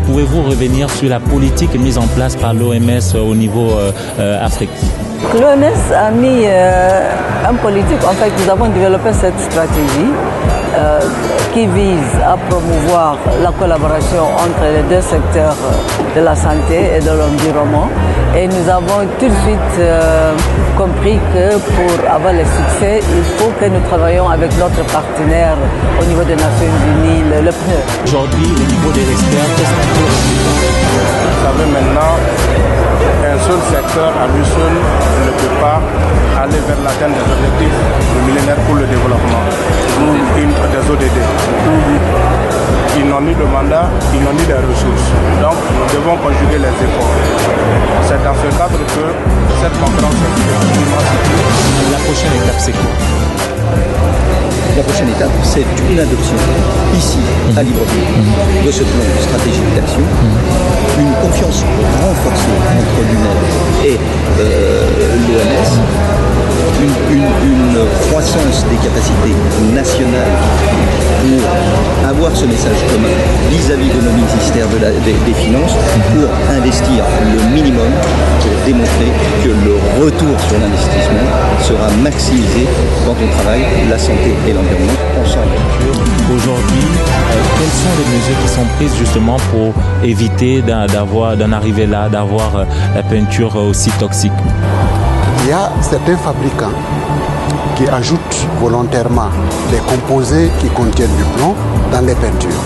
Pouvez-vous revenir sur la politique mise en place par l'OMS au niveau africain? L'OMS a mis un politique, en fait, nous avons développé cette stratégie qui vise à promouvoir la collaboration entre les deux secteurs de la santé et de l'environnement. Et nous avons tout de suite compris que pour avoir le succès, il faut que nous travaillions avec notre partenaire au niveau des Nations Unies, le PNUD. Aujourd'hui, au niveau des experts, qu'est-ce qu'on peut retenir? Vous savez, maintenant, un seul secteur à lui seul ne peut pas aller vers l'atteinte des objectifs du millénaire pour le développement, des ODD. Ils n'ont ni le mandat, ils n'ont ni les ressources. Donc, nous devons conjuguer les efforts. C'est dans ce cadre que cette conférence est extrêmement située. La prochaine étape, c'est quoi? La prochaine étape, c'est une adoption ici, à Libreville, de ce plan stratégique d'action, une confiance renforcée entre l'UNED et l'OMS, une croissance des capacités nationales pour avoir ce message commun vis-à-vis de nos ministères des Finances, pour investir le minimum, pour démontrer que le retour sur l'investissement sera maximisé quand on travaille la santé et l'environnement ensemble. Aujourd'hui, quelles sont les mesures qui sont prises justement pour éviter d'en arriver là, d'avoir la peinture aussi toxique? Il y a certains fabricants qui ajoutent volontairement des composés qui contiennent du plomb dans les peintures.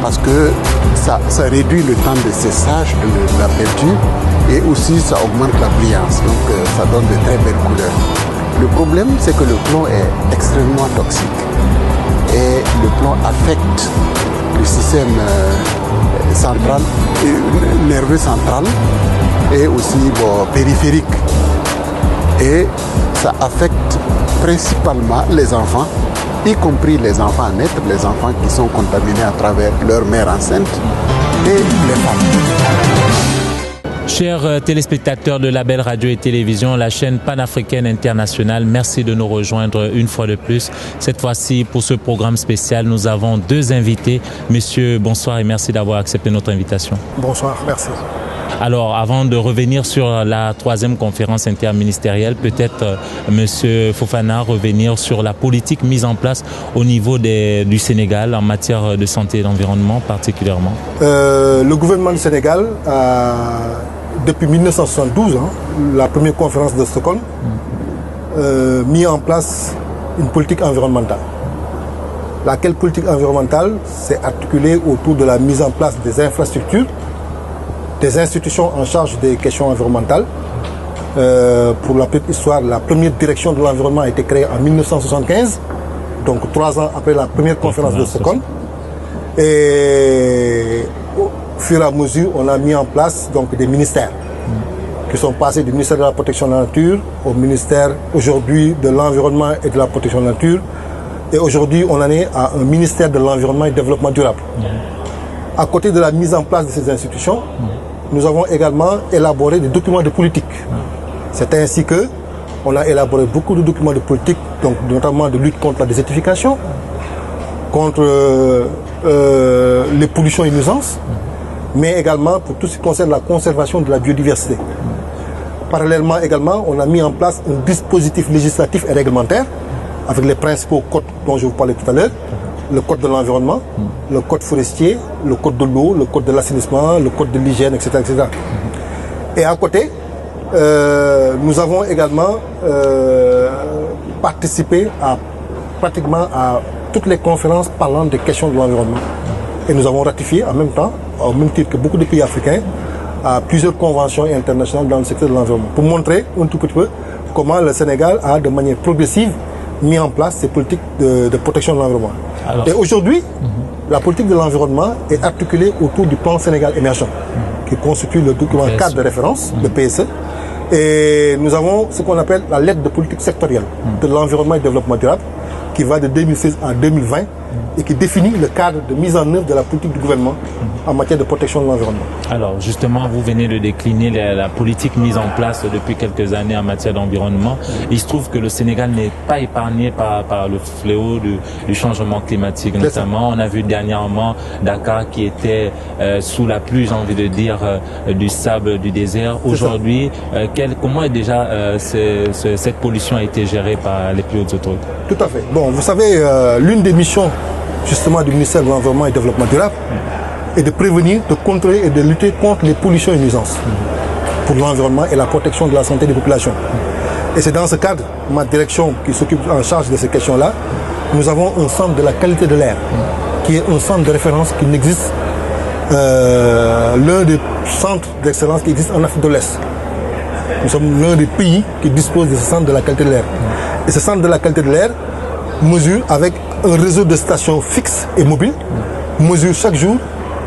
Parce que ça réduit le temps de séchage de la peinture et aussi ça augmente la brillance. Donc ça donne de très belles couleurs. Le problème, c'est que le plomb est extrêmement toxique. Et le plomb affecte le système central, nerveux central et aussi périphérique. Et ça affecte principalement les enfants, y compris les enfants à naître, les enfants qui sont contaminés à travers leur mère enceinte et les femmes. Chers téléspectateurs de Label Radio et Télévision, la chaîne panafricaine internationale, merci de nous rejoindre une fois de plus. Cette fois-ci, pour ce programme spécial, nous avons deux invités. Messieurs, bonsoir et merci d'avoir accepté notre invitation. Bonsoir, merci. Alors, avant de revenir sur la troisième conférence interministérielle, peut-être, Monsieur Fofana, revenir sur la politique mise en place au niveau du Sénégal en matière de santé et d'environnement particulièrement. Le gouvernement du Sénégal a, depuis 1972, la première conférence de Stockholm, mis en place une politique environnementale. Laquelle politique environnementale s'est articulée autour de la mise en place des infrastructures, des institutions en charge des questions environnementales. Pour la petite histoire, la première direction de l'environnement a été créée en 1975, donc 3 ans après la première conférence de Stockholm. Et au fur et à mesure, on a mis en place donc, des ministères qui sont passés du ministère de la protection de la nature au ministère aujourd'hui de l'environnement et de la protection de la nature. Et aujourd'hui, on en est à un ministère de l'environnement et du développement durable. À côté de la mise en place de ces institutions, nous avons également élaboré des documents de politique. C'est ainsi que on a élaboré beaucoup de documents de politique, donc notamment de lutte contre la désertification, contre les pollutions et nuisances, mais également pour tout ce qui concerne la conservation de la biodiversité. Parallèlement également, on a mis en place un dispositif législatif et réglementaire avec les principaux codes dont je vous parlais tout à l'heure. Le code de l'environnement, le code forestier, le code de l'eau, le code de l'assainissement, le code de l'hygiène, etc., etc. Et à côté, nous avons également participé pratiquement à toutes les conférences parlant des questions de l'environnement. Et nous avons ratifié en même temps, au même titre que beaucoup de pays africains, à plusieurs conventions internationales dans le secteur de l'environnement. Pour montrer un tout petit peu comment le Sénégal a de manière progressive mis en place ces politiques de protection de l'environnement. Et aujourd'hui, la politique de l'environnement est articulée autour du plan Sénégal émergent, qui constitue le document cadre de référence, le PSE. Et nous avons ce qu'on appelle la lettre de politique sectorielle de l'environnement et du développement durable, qui va de 2016 à 2020 et qui définit le cadre de mise en œuvre de la politique du gouvernement en matière de protection de l'environnement. Alors justement, vous venez de décliner la politique mise en place depuis quelques années en matière d'environnement. Il se trouve que le Sénégal n'est pas épargné par le fléau du changement climatique notamment. On a vu dernièrement Dakar qui était sous la pluie, j'ai envie de dire, du sable du désert. Aujourd'hui, comment est déjà cette pollution a été gérée par les plus hautes autorités? Tout à fait. Bon, vous savez, l'une des missions justement du ministère de l'Environnement et du Développement durable est de prévenir, de contrôler et de lutter contre les pollutions et nuisances pour l'environnement et la protection de la santé des populations. Et c'est dans ce cadre, ma direction qui s'occupe en charge de ces questions-là, nous avons un centre de la qualité de l'air qui est un centre de référence qui n'existe, l'un des centres d'excellence qui existe en Afrique de l'Est. Nous sommes l'un des pays qui dispose de ce centre de la qualité de l'air. Et ce centre de la qualité de l'air mesure avec un réseau de stations fixes et mobiles, mesure chaque jour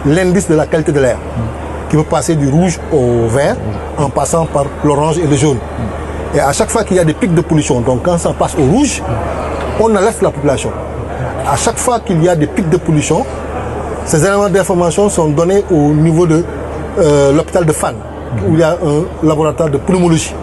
l'indice de la qualité de l'air, qui peut passer du rouge au vert en passant par l'orange et le jaune. Et à chaque fois qu'il y a des pics de pollution, donc quand ça passe au rouge, on alerte la population. À chaque fois qu'il y a des pics de pollution, ces éléments d'information sont donnés au niveau de l'hôpital de Fann, où il y a un laboratoire de pneumologie.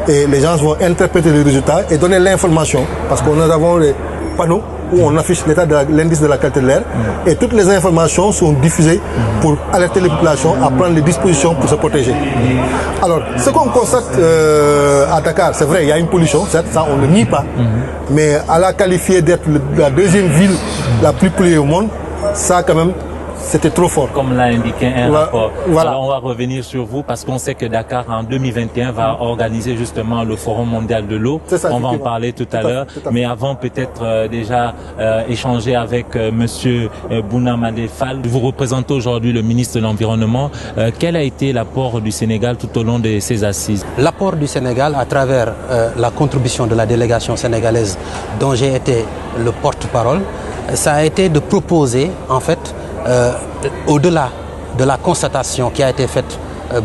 Et les gens vont interpréter les résultats et donner l'information, parce qu'on avons les panneaux où on affiche l'état de l'indice de la qualité de l'air et toutes les informations sont diffusées pour alerter les populations à prendre les dispositions pour se protéger. Alors, ce qu'on constate à Dakar, c'est vrai, il y a une pollution, certes, ça on ne nie pas, mais à la qualifier d'être la deuxième ville la plus polluée au monde, ça quand même, c'était trop fort. Comme l'a indiqué un rapport. Voilà. Alors on va revenir sur vous parce qu'on sait que Dakar en 2021 va organiser justement le Forum mondial de l'eau. On va en parler tout à l'heure. Mais avant peut-être déjà échanger avec Monsieur Bouna-Madé Fall. Vous représentez aujourd'hui le ministre de l'Environnement. Quel a été l'apport du Sénégal tout au long de ces assises? L'apport du Sénégal à travers la contribution de la délégation sénégalaise dont j'ai été le porte-parole, ça a été de proposer en fait au-delà de la constatation qui a été faite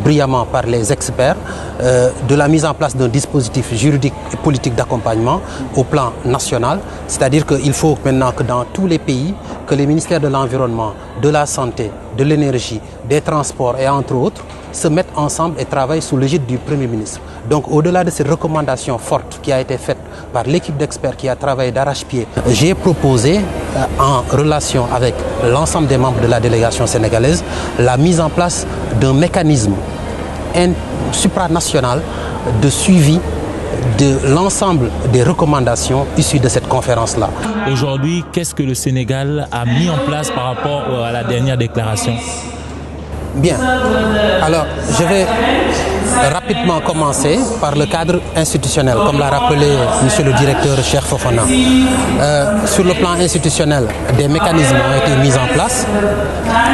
brillamment par les experts, de la mise en place d'un dispositif juridique et politique d'accompagnement au plan national. C'est-à-dire qu'il faut maintenant que dans tous les pays, que les ministères de l'Environnement, de la Santé, de l'Énergie, des Transports et entre autres, se mettent ensemble et travaillent sous l'égide du Premier ministre. Donc au-delà de ces recommandations fortes qui a été faite par l'équipe d'experts qui a travaillé d'arrache-pied, j'ai proposé en relation avec l'ensemble des membres de la délégation sénégalaise la mise en place d'un mécanisme supranational de suivi de l'ensemble des recommandations issues de cette conférence-là. Aujourd'hui, qu'est-ce que le Sénégal a mis en place par rapport à la dernière déclaration? Bien. Alors, je vais rapidement commencer par le cadre institutionnel, comme l'a rappelé monsieur le directeur Cheikh Fofana. Sur le plan institutionnel, des mécanismes ont été mis en place,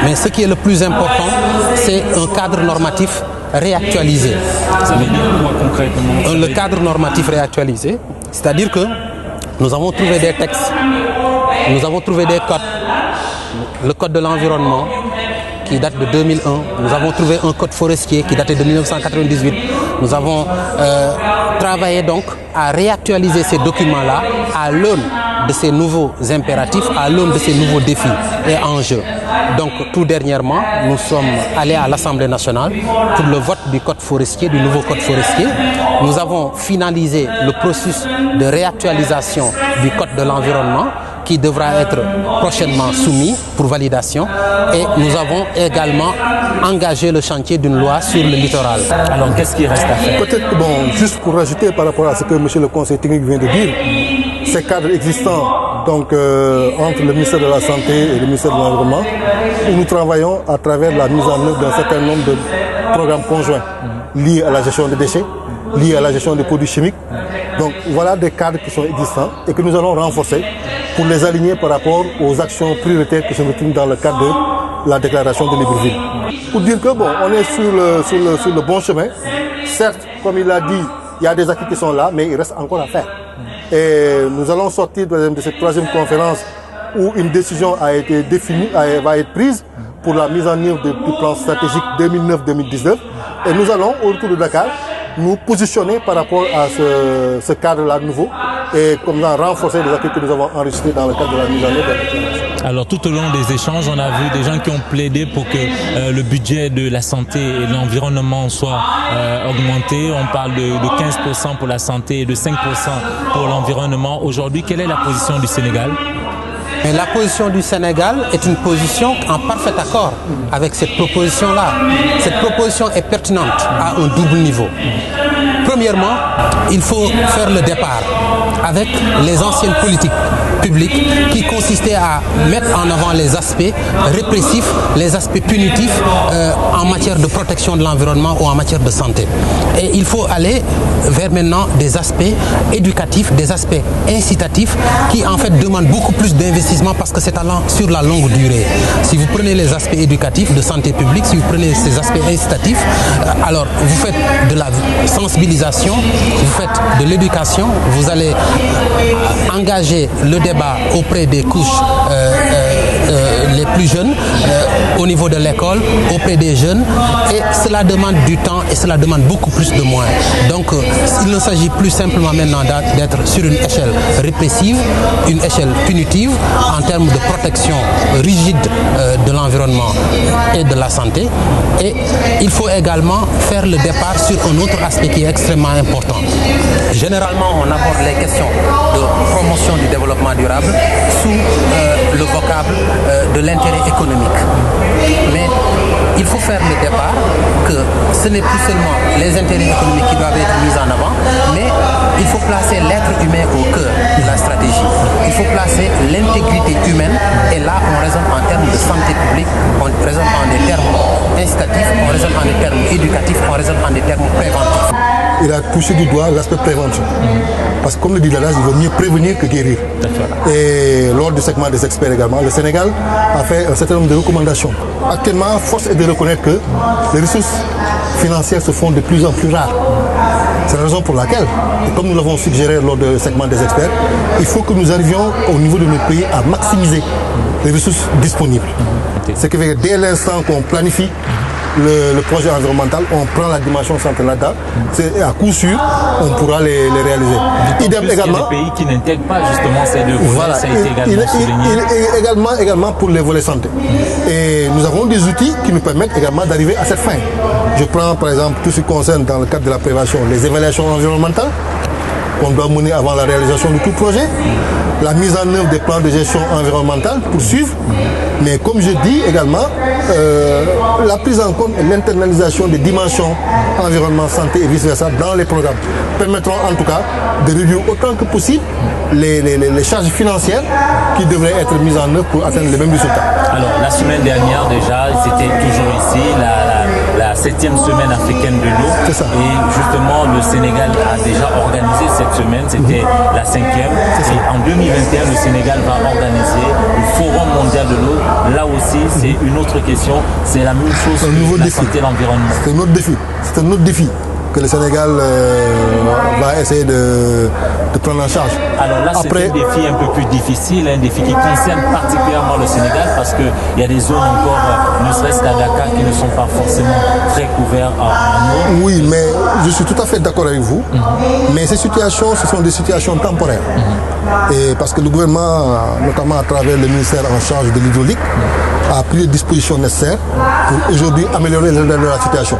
mais ce qui est le plus important, c'est un cadre normatif réactualisé. Ça veut dire quoi concrètement? Le cadre normatif réactualisé, c'est-à-dire que nous avons trouvé des textes, nous avons trouvé des codes, le code de l'environnement, qui date de 2001. Nous avons trouvé un code forestier qui datait de 1998. Nous avons travaillé donc à réactualiser ces documents-là à l'aune de ces nouveaux impératifs, à l'aune de ces nouveaux défis et enjeux. Donc tout dernièrement, nous sommes allés à l'Assemblée nationale pour le vote du code forestier, du nouveau code forestier. Nous avons finalisé le processus de réactualisation du code de l'environnement qui devra être prochainement soumis pour validation et nous avons également engagé le chantier d'une loi sur le littoral. Alors qu'est-ce qui reste à faire? Peut-être, bon, juste pour rajouter par rapport à ce que monsieur le conseiller technique vient de dire, ces cadres existants donc, entre le ministère de la Santé et le ministère de l'Environnement, où nous travaillons à travers la mise en œuvre d'un certain nombre de programmes conjoints liés à la gestion des déchets, liés à la gestion des produits chimiques. Donc voilà des cadres qui sont existants et que nous allons renforcer pour les aligner par rapport aux actions prioritaires qui se retrouvent dans le cadre de la déclaration de Libreville. Pour dire que bon, on est sur le bon chemin. Certes, comme il l'a dit, il y a des acquis qui sont là, mais il reste encore à faire. Et nous allons sortir de cette troisième conférence où une décision a été définie, va être prise pour la mise en œuvre du plan stratégique 2009-2019. Et nous allons, au retour de Dakar, nous positionner par rapport à ce cadre-là nouveau et comme ça renforcer les acquis que nous avons enregistrés dans le cadre de la mise en œuvre de la déclaration. Alors tout au long des échanges, on a vu des gens qui ont plaidé pour que le budget de la santé et de l'environnement soit augmenté. On parle de 15% pour la santé et de 5% pour l'environnement. Aujourd'hui, quelle est la position du Sénégal ? Mais la position du Sénégal est une position en parfait accord avec cette proposition-là. Cette proposition est pertinente à un double niveau. Premièrement, il faut faire le départ avec les anciennes politiques publiques qui consistaient à mettre en avant les aspects répressifs, les aspects punitifs en matière de protection de l'environnement ou en matière de santé. Et il faut aller vers maintenant des aspects éducatifs, des aspects incitatifs qui en fait demandent beaucoup plus d'investissement parce que c'est sur la longue durée. Si vous prenez les aspects éducatifs de santé publique, si vous prenez ces aspects incitatifs, alors vous faites de la sensibilisation, vous faites de l'éducation, vous allez engager le débat auprès des couches les plus jeunes, au niveau de l'école, auprès des jeunes, et cela demande du temps et cela demande beaucoup plus de moyens. Donc il ne s'agit plus simplement maintenant d'être sur une échelle répressive, une échelle punitive en termes de protection rigide de l'environnement et de la santé, et il faut également faire le départ sur un autre aspect qui est extrêmement important. Généralement, on aborde les questions de promotion du développement durable sous le vocable de l'intérêt économique. Mais il faut faire le départ que ce n'est plus seulement les intérêts économiques qui doivent être mis en avant, mais il faut placer l'être humain au cœur de la stratégie. Il faut placer l'intégrité humaine, et là on raisonne en termes de santé publique, on raisonne en des termes incitatifs, on raisonne en des termes éducatifs, on raisonne en des termes préventifs. Il a touché du doigt l'aspect prévention. Parce que comme le dit l'adage, il vaut mieux prévenir que guérir. Et lors du segment des experts également, le Sénégal a fait un certain nombre de recommandations. Actuellement, force est de reconnaître que les ressources financières se font de plus en plus rares. C'est la raison pour laquelle, et comme nous l'avons suggéré lors du segment des experts, il faut que nous arrivions au niveau de notre pays à maximiser les ressources disponibles. Ce qui fait que dès l'instant qu'on planifie le projet environnemental, on prend la dimension centrale là-dedans, c'est à coup sûr, on pourra les réaliser. Idem également. Il y a des pays qui n'intègrent pas justement ces deux volets, voilà, ça a été également souligné. Également pour les volets santé. Et nous avons des outils qui nous permettent également d'arriver à cette fin. Je prends par exemple tout ce qui concerne dans le cadre de la prévention, les évaluations environnementales qu'on doit mener avant la réalisation de tout projet, la mise en œuvre des plans de gestion environnementale pour suivre, mais comme je dis également, la prise en compte et l'internalisation des dimensions environnement, santé et vice-versa dans les programmes permettront en tout cas de réduire autant que possible les charges financières qui devraient être mises en œuvre pour atteindre les mêmes résultats. Alors la semaine dernière déjà, c'était toujours ici, la 7e semaine africaine de l'eau. Et justement, le Sénégal a déjà organisé cette semaine, c'était la 5e. Et en 2021, le Sénégal va organiser le Forum mondial de l'eau. Là aussi, c'est une autre question. C'est la même chose que la santé et l'environnement. C'est un autre défi. C'est un autre défi que le Sénégal va essayer de prendre en charge. Alors là, c'est un défi un peu plus difficile, un défi qui concerne particulièrement le Sénégal parce qu'il y a des zones encore, ne serait-ce qu'à Dakar, qui ne sont pas forcément très couvertes en eau. Oui, mais je suis tout à fait d'accord avec vous. Mais ces situations, ce sont des situations temporaires. Et parce que le gouvernement, notamment à travers le ministère en charge de l'hydraulique, a pris les dispositions nécessaires pour aujourd'hui améliorer la situation.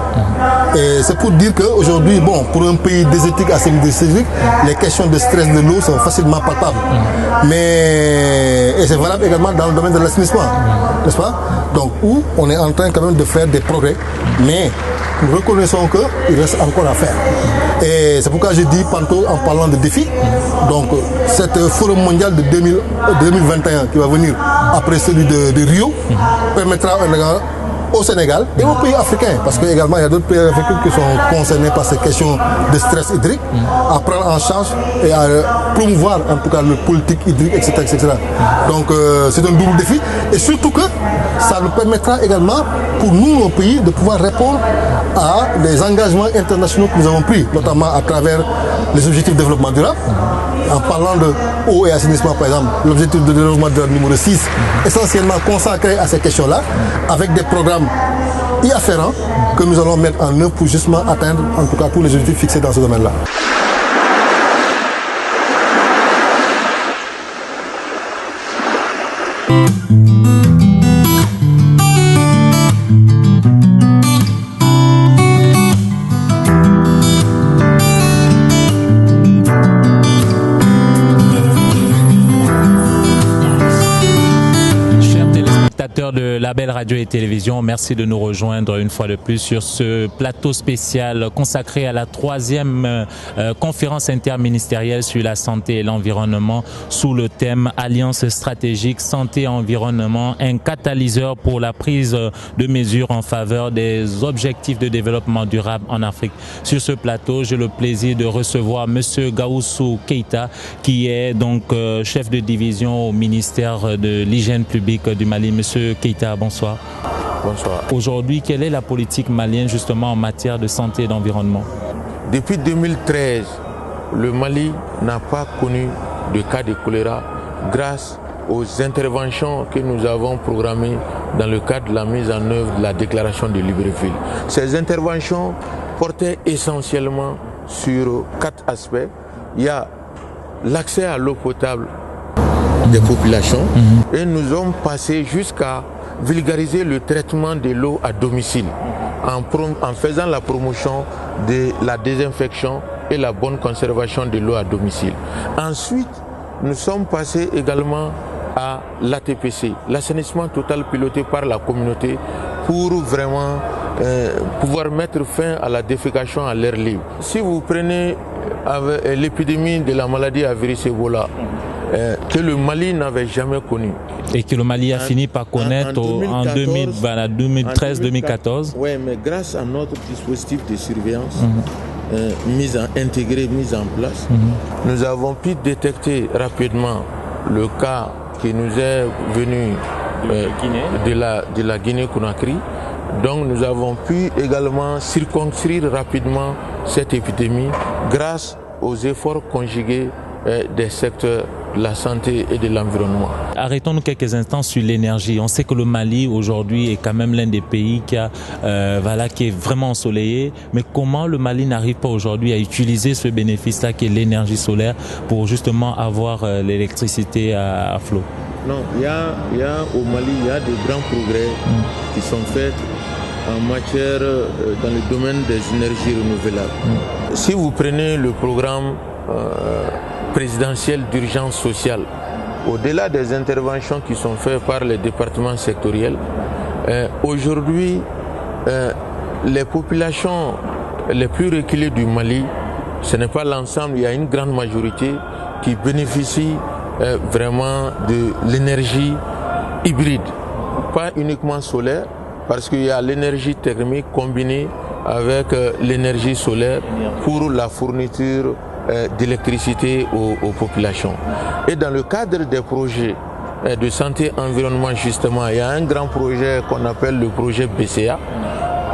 Et c'est pour dire qu'aujourd'hui, bon, pour un pays désertique à semi-désertique, les questions de stress de l'eau sont facilement palpables. Et c'est valable également dans le domaine de l'assainissement, n'est-ce pas? Donc, où on est en train quand même de faire des progrès, mais nous reconnaissons qu'il reste encore à faire. Et c'est pourquoi j'ai dit tantôt en parlant de défis, donc cet forum mondial de 2021 qui va venir après celui de Rio permettra au Sénégal et aux pays africains, parce qu'également il y a d'autres pays africains qui sont concernés par ces questions de stress hydrique, à prendre en charge et à promouvoir en tout cas le politique hydrique, etc. etc. Donc c'est un double défi, et surtout que ça nous permettra également pour nous, nos pays, de pouvoir répondre à des engagements internationaux que nous avons pris, notamment à travers les objectifs de développement durable. En parlant de eau et assainissement, par exemple, l'objectif de développement durable numéro 6, essentiellement consacré à ces questions-là, avec des programmes y afférents que nous allons mettre en œuvre pour justement atteindre en tout cas tous les objectifs fixés dans ce domaine-là. De Label Radio et Télévision, merci de nous rejoindre une fois de plus sur ce plateau spécial consacré à la 3e conférence interministérielle sur la santé et l'environnement sous le thème Alliance stratégique santé-environnement, un catalyseur pour la prise de mesures en faveur des objectifs de développement durable en Afrique. Sur ce plateau, j'ai le plaisir de recevoir Monsieur Gawusu Keita, qui est donc chef de division au ministère de l'Hygiène publique du Mali. Monsieur Keita, bonsoir. Bonsoir. Aujourd'hui, quelle est la politique malienne justement en matière de santé et d'environnement? Depuis 2013, le Mali n'a pas connu de cas de choléra grâce aux interventions que nous avons programmées dans le cadre de la mise en œuvre de la déclaration de Libreville. Ces interventions portaient essentiellement sur 4 aspects. Il y a l'accès à l'eau potable des populations et nous sommes passés jusqu'à vulgariser le traitement de l'eau à domicile en faisant la promotion de la désinfection et la bonne conservation de l'eau à domicile. Ensuite, nous sommes passés également à l'ATPC, l'assainissement total piloté par la communauté pour vraiment pouvoir mettre fin à la défécation à l'air libre. Si vous prenez l'épidémie de la maladie à virus Ebola, que le Mali n'avait jamais connu. Et que le Mali a fini par connaître en 2013-2014. Oui, mais grâce à notre dispositif de surveillance mise en place, nous avons pu détecter rapidement le cas qui nous est venu de la Guinée-Conakry. Donc nous avons pu également circonscrire rapidement cette épidémie grâce aux efforts conjugués des secteurs de la santé et de l'environnement. Arrêtons-nous quelques instants sur l'énergie. On sait que le Mali aujourd'hui est quand même l'un des pays qui est vraiment ensoleillé. Mais comment le Mali n'arrive pas aujourd'hui à utiliser ce bénéfice-là qui est l'énergie solaire pour justement avoir l'électricité à flot? Non, il y a au Mali, il y a de grands progrès qui sont faits en matière dans le domaine des énergies renouvelables. Si vous prenez le programme présidentiel d'urgence sociale, au-delà des interventions qui sont faites par les départements sectoriels, aujourd'hui, les populations les plus reculées du Mali, ce n'est pas l'ensemble, il y a une grande majorité qui bénéficie vraiment de l'énergie hybride, pas uniquement solaire, parce qu'il y a l'énergie thermique combinée avec l'énergie solaire pour la fourniture d'électricité aux populations. Et dans le cadre des projets de santé environnement, justement, il y a un grand projet qu'on appelle le projet BCA,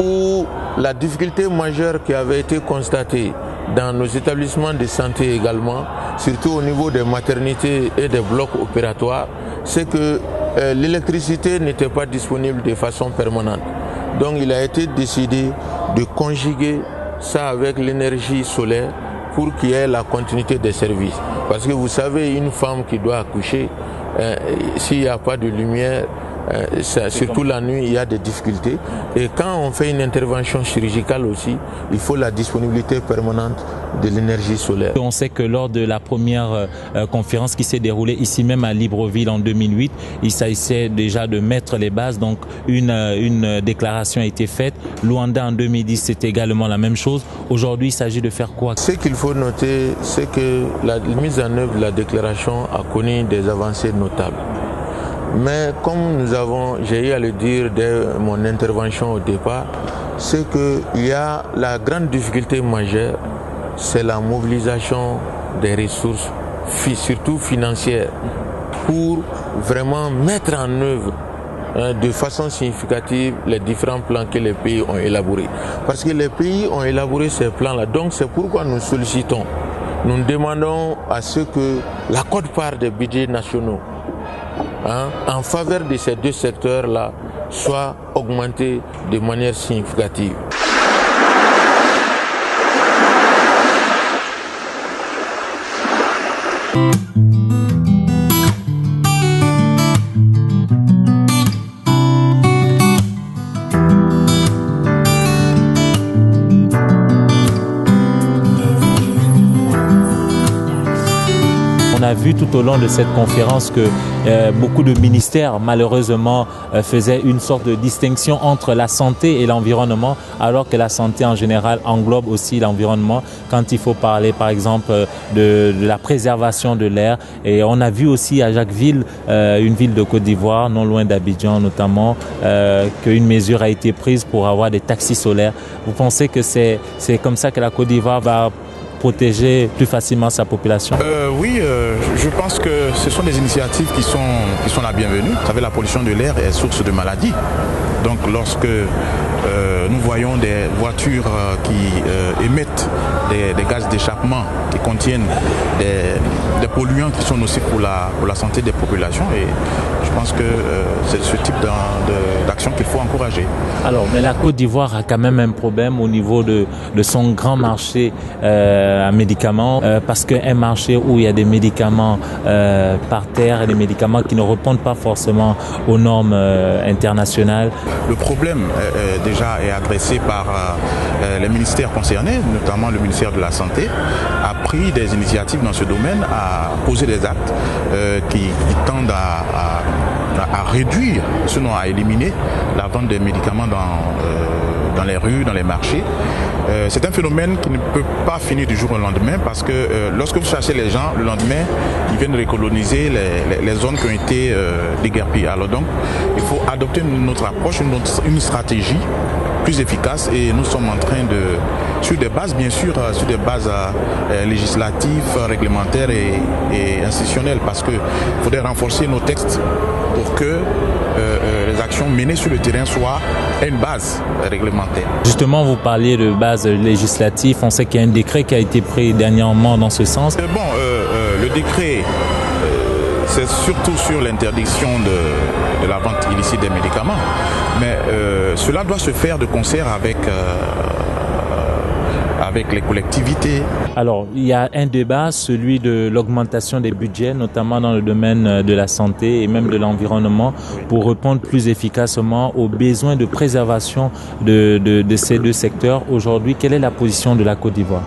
où la difficulté majeure qui avait été constatée dans nos établissements de santé également, surtout au niveau des maternités et des blocs opératoires, c'est que l'électricité n'était pas disponible de façon permanente. Donc il a été décidé de conjuguer ça avec l'énergie solaire pour qu'il y ait la continuité des services. Parce que vous savez, une femme qui doit accoucher, s'il n'y a pas de lumière, surtout la nuit, il y a des difficultés. Et quand on fait une intervention chirurgicale aussi, il faut la disponibilité permanente de l'énergie solaire. On sait que lors de la première conférence qui s'est déroulée ici même à Libreville en 2008, il s'agissait déjà de mettre les bases, donc une déclaration a été faite. Luanda en 2010, c'était également la même chose. Aujourd'hui, il s'agit de faire quoi? Ce qu'il faut noter, c'est que la mise en œuvre de la déclaration a connu des avancées notables. Mais comme j'ai eu à le dire dès mon intervention au départ, c'est qu'il y a la grande difficulté majeure, c'est la mobilisation des ressources, surtout financières, pour vraiment mettre en œuvre de façon significative les différents plans que les pays ont élaborés. Parce que les pays ont élaboré ces plans-là, donc c'est pourquoi nous sollicitons, nous demandons à ce que la quote-part des budgets nationaux en faveur de ces deux secteurs-là soit augmentée de manière significative. a vu tout au long de cette conférence que beaucoup de ministères, malheureusement, faisaient une sorte de distinction entre la santé et l'environnement, alors que la santé en général englobe aussi l'environnement quand il faut parler, par exemple, de la préservation de l'air. Et on a vu aussi à Jacquesville, une ville de Côte d'Ivoire, non loin d'Abidjan notamment, qu'une mesure a été prise pour avoir des taxis solaires. Vous pensez que c'est comme ça que la Côte d'Ivoire va protéger plus facilement sa population? Oui, je pense que ce sont des initiatives qui sont la bienvenue. Vous savez, la pollution de l'air est source de maladies. Donc lorsque nous voyons des voitures qui émettent des gaz d'échappement qui contiennent des polluants qui sont nocifs pour la santé des populations, et je pense que c'est ce type d'action qu'il faut encourager. Alors, mais la Côte d'Ivoire a quand même un problème au niveau de son grand marché à médicaments, parce qu'un marché où il y a des médicaments par terre et des médicaments qui ne répondent pas forcément aux normes internationales. Le problème déjà est adressé par les ministères concernés, notamment le ministère de la Santé, a pris des initiatives dans ce domaine, à poser des actes qui tendent à réduire, sinon à éliminer la vente des médicaments dans les rues, dans les marchés. C'est un phénomène qui ne peut pas finir du jour au lendemain, parce que lorsque vous cherchez les gens, le lendemain, ils viennent recoloniser les zones qui ont été déguerpies. Alors donc, il faut adopter notre approche, une stratégie plus efficace, et nous sommes en train sur des bases, bien sûr, sur des bases législatives, réglementaires et institutionnelles, parce qu'il faudrait renforcer nos textes pour que les actions menées sur le terrain soient une base réglementaire. Justement, vous parliez de base législative. On sait qu'il y a un décret qui a été pris dernièrement dans ce sens. Le décret, c'est surtout sur l'interdiction de la vente illicite des médicaments. Mais cela doit se faire de concert avec les collectivités. Alors, il y a un débat, celui de l'augmentation des budgets, notamment dans le domaine de la santé et même de l'environnement, pour répondre plus efficacement aux besoins de préservation de ces deux secteurs. Aujourd'hui, quelle est la position de la Côte d'Ivoire?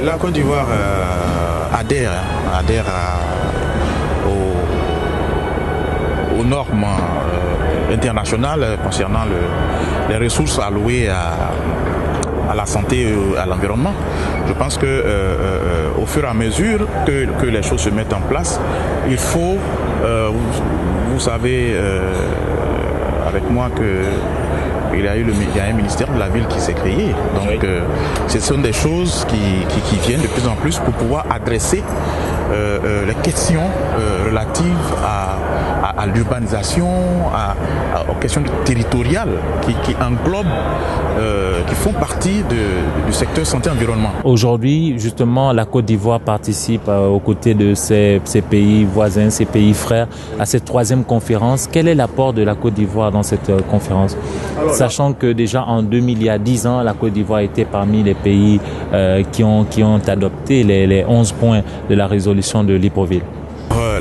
La Côte d'Ivoire adhère aux normes internationales concernant les ressources allouées à la santé et à l'environnement. Je pense que au fur et à mesure que les choses se mettent en place, il faut, vous savez avec moi il y a un ministère de la ville qui s'est créé. Donc ce sont des choses qui viennent de plus en plus pour pouvoir adresser les questions relatives à l'urbanisation, aux questions territoriales qui englobent, qui font partie du secteur santé-environnement. Aujourd'hui, justement, la Côte d'Ivoire participe aux côtés de ses pays voisins, ses pays frères, à cette troisième conférence. Quel est l'apport de la Côte d'Ivoire dans cette conférence? Sachant que déjà en 2000, il y a 10 ans, la Côte d'Ivoire était parmi les pays qui ont adopté les 11 points de la résolution de Libreville.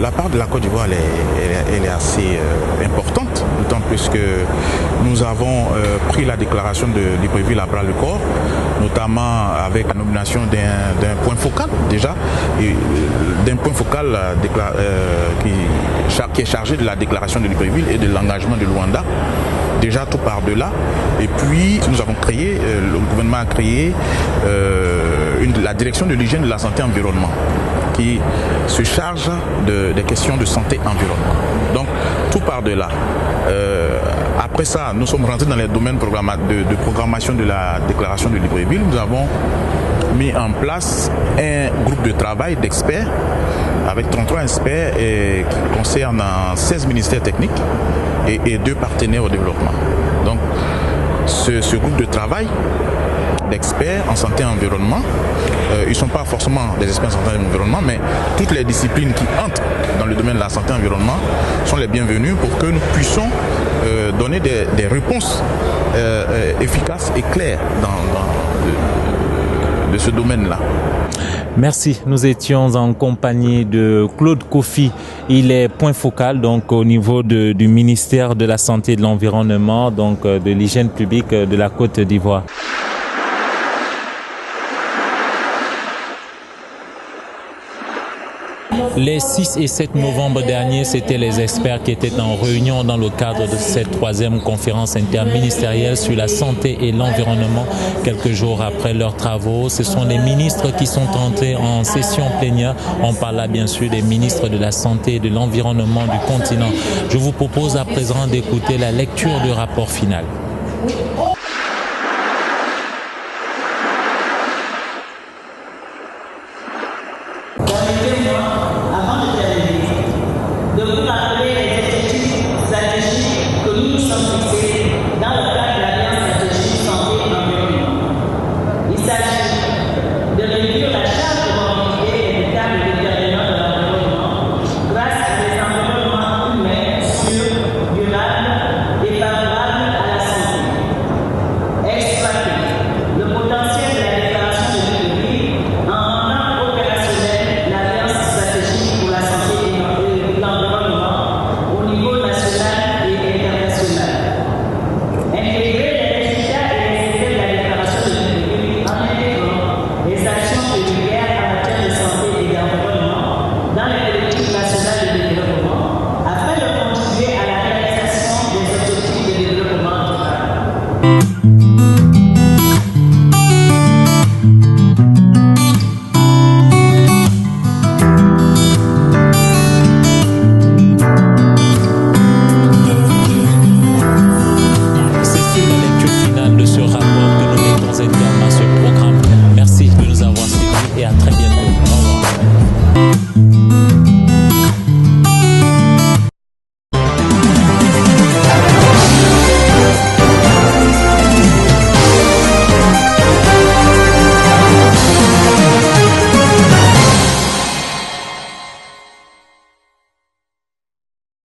La part de la Côte d'Ivoire elle est assez importante, d'autant plus que nous avons pris la déclaration de Libreville à bras le corps, notamment avec la nomination d'un point focal déjà, d'un point focal qui est chargé de la déclaration de Libreville et de l'engagement de Luanda. Déjà tout par de là. Et puis nous avons créé, le gouvernement a créé la direction de l'hygiène, de la santé et environnement, qui se charge des questions de santé environnement. Donc tout par de là. Après ça, nous sommes rentrés dans les domaines de programmation de la déclaration de Libreville. Nous avons mis en place un groupe de travail d'experts avec 33 experts qui concernent 16 ministères techniques et 2 partenaires au développement. Donc ce groupe de travail d'experts en santé et environnement, ils ne sont pas forcément des experts en santé et environnement, mais toutes les disciplines qui entrent dans le domaine de la santé et environnement sont les bienvenues pour que nous puissions donner des réponses efficaces et claires de ce domaine-là. Merci. Nous étions en compagnie de Claude Kofi. Il est point focal donc au niveau du ministère de la Santé et de l'Environnement, donc de l'hygiène publique de la Côte d'Ivoire. Les 6 et 7 novembre dernier, c'était les experts qui étaient en réunion dans le cadre de cette 3e conférence interministérielle sur la santé et l'environnement. Quelques jours après leurs travaux, ce sont les ministres qui sont entrés en session plénière. On parle là bien sûr des ministres de la santé et de l'environnement du continent. Je vous propose à présent d'écouter la lecture du rapport final.